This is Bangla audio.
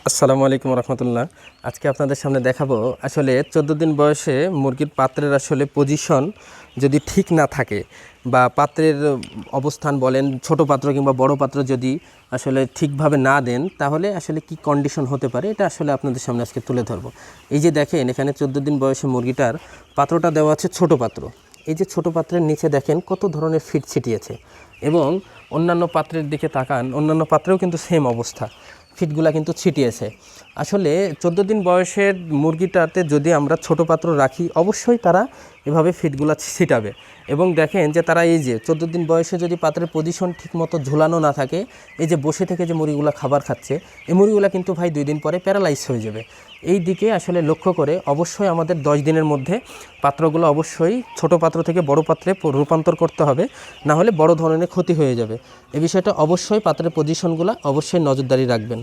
আসসালামু আলাইকুম রহমতুল্লাহ। আজকে আপনাদের সামনে দেখাবো আসলে 14 দিন বয়সে মুরগির পাত্রের আসলে পজিশন যদি ঠিক না থাকে বা পাত্রের অবস্থান বলেন ছোট পাত্র কিংবা বড় পাত্র যদি আসলে ঠিকভাবে না দেন তাহলে আসলে কি কন্ডিশন হতে পারে এটা আসলে আপনাদের সামনে আজকে তুলে ধরবো। এই যে দেখেন এখানে 14 দিন বয়সে মুরগিটার পাত্রটা দেওয়া আছে ছোট পাত্র। এই যে ছোট পাত্রের নিচে দেখেন কত ধরনের ফিট ছিটিয়েছে এবং অন্যান্য পাত্রের দিকে তাকান, অন্যান্য পাত্রেও কিন্তু সেম অবস্থা, ফিটগুলা কিন্তু ছিটিয়েছে। আসলে 14 দিন বয়সের মুরগিটাতে যদি আমরা ছোট পাত্র রাখি অবশ্যই তারা এভাবে ফিটগুলা ছিটাবে। এবং দেখেন যে তারা এই যে 14 দিন বয়সে যদি পাত্রের পজিশন ঠিকমতো ঝুলানো না থাকে, এই যে বসে থেকে যে মুরগিগুলা খাবার খাচ্ছে এই মুরগিগুলা কিন্তু ভাই 2 দিন পরে প্যারালাইজ হয়ে যাবে। এই দিকে আসলে লক্ষ্য করে অবশ্যই আমাদের 10 দিনের মধ্যে পাত্রগুলো অবশ্যই ছোট পাত্র থেকে বড় পাত্রে রূপান্তর করতে হবে, না হলে বড় ধরনের ক্ষতি হয়ে যাবে। এই বিষয়টা অবশ্যই পাত্রের পজিশনগুলো অবশ্যই নজরদারি রাখবেন।